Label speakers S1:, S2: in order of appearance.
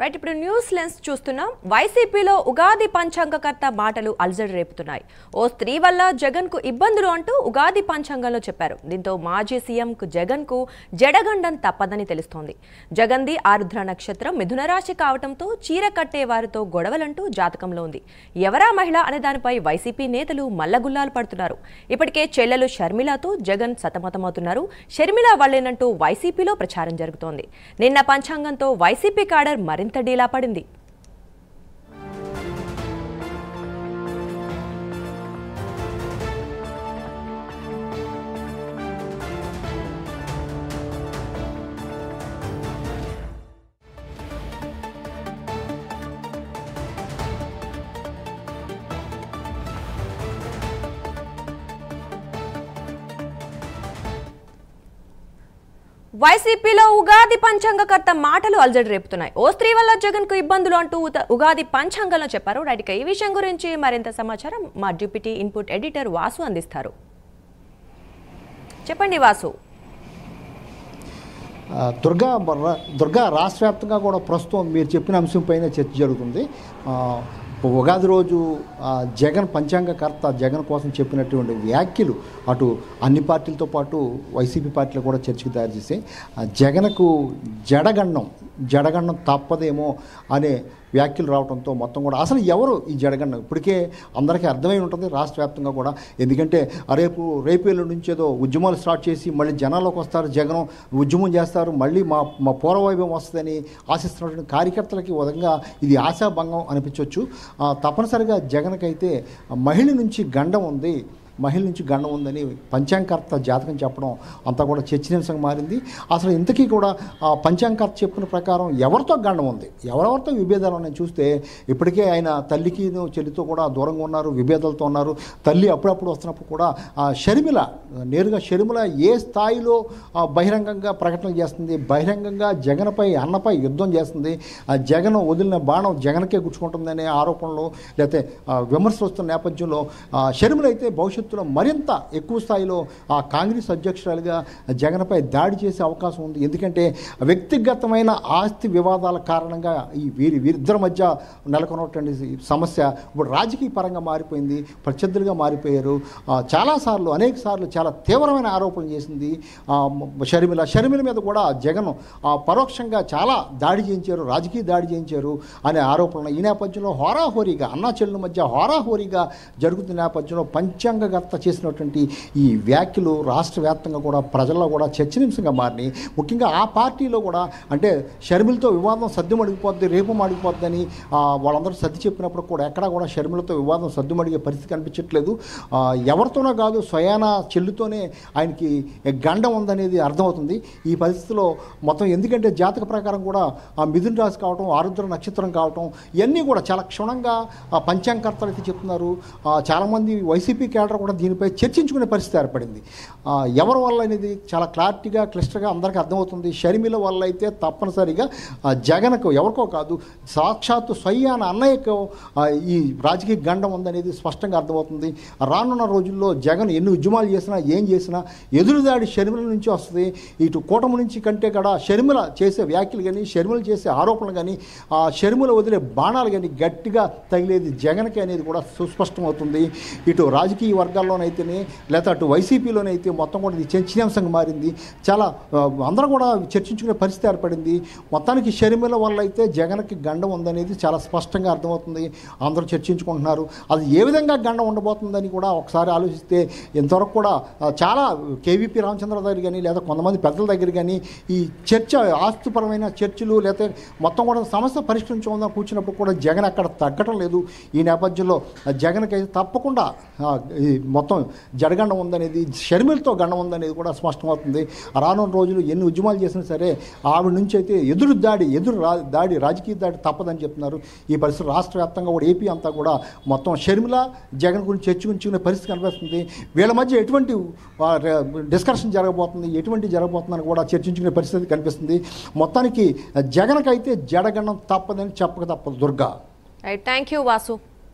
S1: Right ఇప్పుడు news lens చూస్తున్నాం. వైసీపీలో ఉగాది పంచాంగకర్త మాటలు అలజడి రేపుతున్నాయి. ఓ స్త్రీ వల్ల జగన్ కు ఇబ్బందులు అంటూ ఉగాది పంచాంగంలో చెప్పారు. దీంతో మాజీ సీఎం జగన్ కు జడగండం తప్పదని తెలుస్తోంది. జగన్ది ఆరుద్ర నక్షత్రం మిథున రాశి కావడంతో చీర కట్టే వారితో గొడవలంటూ జాతకంలో ఉంది. ఎవరా మహిళ అనే దానిపై వైసీపీ నేతలు మల్లగుల్లాలు పడుతున్నారు. ఇప్పటికే చెల్లెలు షర్మిలతో జగన్ సతమతమవుతున్నారు. షర్మిల వాళ్ళేనంటూ వైసీపీలో ప్రచారం జరుగుతోంది. నిన్న పంచాంగంతో వైసీపీ కాడర్ మరింత డీలా పడింది. వైసీపీలో ఉగాది పంచాంగకర్త మాటలు అలజడి రేపుతున్నాయి. ఓ స్త్రీ వల్ల జగన్ కు ఇబ్బందులు అంటూ ఉగాది పంచాంగంలో చెప్పారు. రైట్ ఈ విషయం గురించి మరింత సమాచారం మా డిప్యూటీ ఇన్పుట్ ఎడిటర్ వాసు అందిస్తారు. చెప్పండి వాసు.
S2: దుర్గా రాష్ట్ర వ్యాప్తంగా కూడా ప్రస్తుతం మీరు చెప్పిన అంశంపైన చర్చ జరుగుతుంది. ఉగాది రోజు జగన్ పంచాంగకర్త జగన్ కోసం చెప్పినటువంటి వ్యాఖ్యలు అటు అన్ని పార్టీలతో పాటు వైసీపీ పార్టీలు కూడా చర్చకు తయారు చేసి జగన్కు జడగండం తప్పదేమో అనే వ్యాఖ్యలు రావడంతో మొత్తం కూడా అసలు ఎవరు ఈ జడగండం ఇప్పటికే అందరికీ అర్థమై ఉంటుంది రాష్ట్ర వ్యాప్తంగా కూడా. ఎందుకంటే రేపేళ్ళ నుంచి ఏదో ఉద్యమాలు స్టార్ట్ చేసి మళ్ళీ జనాల్లోకి వస్తారు, జగన్ ఉద్యమం చేస్తారు, మళ్ళీ మా పూర్వవైభవం వస్తుందని ఆశిస్తున్నటువంటి కార్యకర్తలకి విధంగా ఇది ఆశాభంగం అనిపించవచ్చు. తప్పనిసరిగా జగన్కైతే మహిళ నుంచి గండం ఉందని పంచాంగకర్త జాతకం చెప్పడం అంతా కూడా చర్చనీయాంశంగా మారింది. అసలు ఇంతకీ కూడా పంచాంగకర్త చెప్పిన ప్రకారం ఎవరితో గండం ఉంది, ఎవరెవరితో విభేదాలు ఉన్నాయని చూస్తే ఇప్పటికే ఆయన తల్లికి చెల్లితో కూడా దూరంగా ఉన్నారు, విభేదాలతో ఉన్నారు. తల్లి అప్పుడప్పుడు వస్తున్నప్పుడు కూడా నేరుగా షర్మిల ఏ స్థాయిలో బహిరంగంగా ప్రకటన చేస్తుంది, బహిరంగంగా జగన్పై అన్నపై యుద్ధం చేస్తుంది, జగన్ వదిలిన బాణం జగన్కే గుచ్చుకుంటుందనే ఆరోపణలు లేకపోతే విమర్శలు వస్తున్న నేపథ్యంలో షర్మిల అయితే భవిష్యత్తు మరింత ఎక్కువ స్థాయిలో కాంగ్రెస్ అధ్యక్షురాలుగా జగన్పై దాడి చేసే అవకాశం ఉంది. ఎందుకంటే వ్యక్తిగతమైన ఆస్తి వివాదాల కారణంగా ఈ వీరిద్దరి మధ్య నెలకొన్నటువంటి సమస్య ఇప్పుడు రాజకీయ పరంగా మారిపోయింది, ప్రత్యర్థులుగా మారిపోయారు. అనేక సార్లు చాలా తీవ్రమైన ఆరోపణలు చేసింది షర్మిల మీద కూడా జగన్ పరోక్షంగా చాలా దాడి చేయించారు, రాజకీయ దాడి చేయించారు అనే ఆరోపణలు ఈ నేపథ్యంలో హోరాహోరీగా అన్నా చెల్లెల మధ్య హోరాహోరీగా జరుగుతున్న నేపథ్యంలో పంచాంగకర్త చేసినటువంటి ఈ వ్యాఖ్యలు రాష్ట్ర వ్యాప్తంగా కూడా ప్రజల్లో కూడా చర్చనీయాంశంగా మారినాయి. ముఖ్యంగా ఆ పార్టీలో కూడా అంటే షర్మిలతో వివాదం సద్దుమడిగిపోద్ది, రేపు అడిగిపోద్దని వాళ్ళందరూ సర్ది చెప్పినప్పుడు కూడా ఎక్కడా కూడా షర్మిలతో వివాదం సద్దుమడిగే పరిస్థితి కనిపించట్లేదు. ఎవరితోనో కాదు స్వయాన చెల్లుతోనే ఆయనకి గండం ఉందనేది అర్థమవుతుంది ఈ పరిస్థితిలో మొత్తం. ఎందుకంటే జాతక ప్రకారం కూడా మిథున రాశి కావటం, ఆరుద్ర నక్షత్రం కావటం ఇవన్నీ కూడా చాలా క్షుణ్ణంగా పంచాంగకర్తలు అయితే చెప్తున్నారు. చాలామంది వైసీపీ కేడర్ కూడా దీనిపై చర్చించుకునే పరిస్థితి ఏర్పడింది. ఎవరి వల్ల అనేది చాలా క్లారిటీగా క్లిష్టంగా అందరికీ అర్థమవుతుంది. షర్మిల వల్ల అయితే తప్పనిసరిగా జగన్కు ఎవరికో కాదు సాక్షాత్తు స్వయాన అన్నయ్యకు ఈ రాజకీయ గండం ఉందనేది స్పష్టంగా అర్థమవుతుంది. రానున్న రోజుల్లో జగన్ ఎన్ని ఉద్యమాలు చేసినా ఏం చేసినా ఎదురుదాడి షర్మిల నుంచి వస్తుంది. ఇటు కూటమి నుంచి కంటే కూడా షర్మిల చేసే వ్యాఖ్యలు కానీ, షర్మిల చేసే ఆరోపణలు కానీ, షర్మిల వదిలే బాణాలు కానీ గట్టిగా తగిలేది జగన్కి అనేది కూడా సుస్పష్టమవుతుంది. ఇటు రాజకీయ వర్గాల్లోనైతేనే లేకపోతే అటు వైసీపీలోనైతే మొత్తం కూడా ఇది చర్చనీయాంశంగా మారింది. చాలా అందరూ కూడా చర్చించుకునే పరిస్థితి ఏర్పడింది. మొత్తానికి షర్మిల వల్ల అయితే జగన్కి గండం ఉందనేది చాలా స్పష్టంగా అర్థమవుతుంది. అందరూ చర్చించుకుంటున్నారు. అది ఏ విధంగా గండం ఉండబోతుందని కూడా ఒకసారి ఆలోచిస్తే ఇంతవరకు కూడా చాలా కేవీపీ రామచంద్ర దగ్గర కానీ లేదా కొంతమంది పెద్దల దగ్గర కానీ ఈ చర్చ ఆస్తిపరమైన చర్చలు లేకపోతే మొత్తం కూడా సమస్య పరిష్కరించుకుందాం కూర్చున్నప్పుడు కూడా జగన్ అక్కడ తగ్గటం లేదు. ఈ నేపథ్యంలో జగన్కి అయితే తప్పకుండా మొత్తం జడగండం ఉందనేది, షర్మిలతో గండం ఉందనేది కూడా స్పష్టమవుతుంది. రానున్న రోజులు ఎన్ని ఉద్యమాలు చేసినా సరే ఆవిడ నుంచి అయితే రాజకీయ దాడి తప్పదని చెప్తున్నారు. ఈ పరిస్థితి రాష్ట్ర వ్యాప్తంగా కూడా ఏపీ అంతా కూడా మొత్తం షర్మిల జగన్ గురించి చర్చించుకునే పరిస్థితి కనిపిస్తుంది. వీళ్ళ మధ్య ఎటువంటి డిస్కషన్ జరగబోతుందని కూడా చర్చించుకునే పరిస్థితి కనిపిస్తుంది. మొత్తానికి జగన్కైతే జడగండం తప్పదని చెప్పక తప్పదు. దుర్గా.
S1: Thank you Vasu.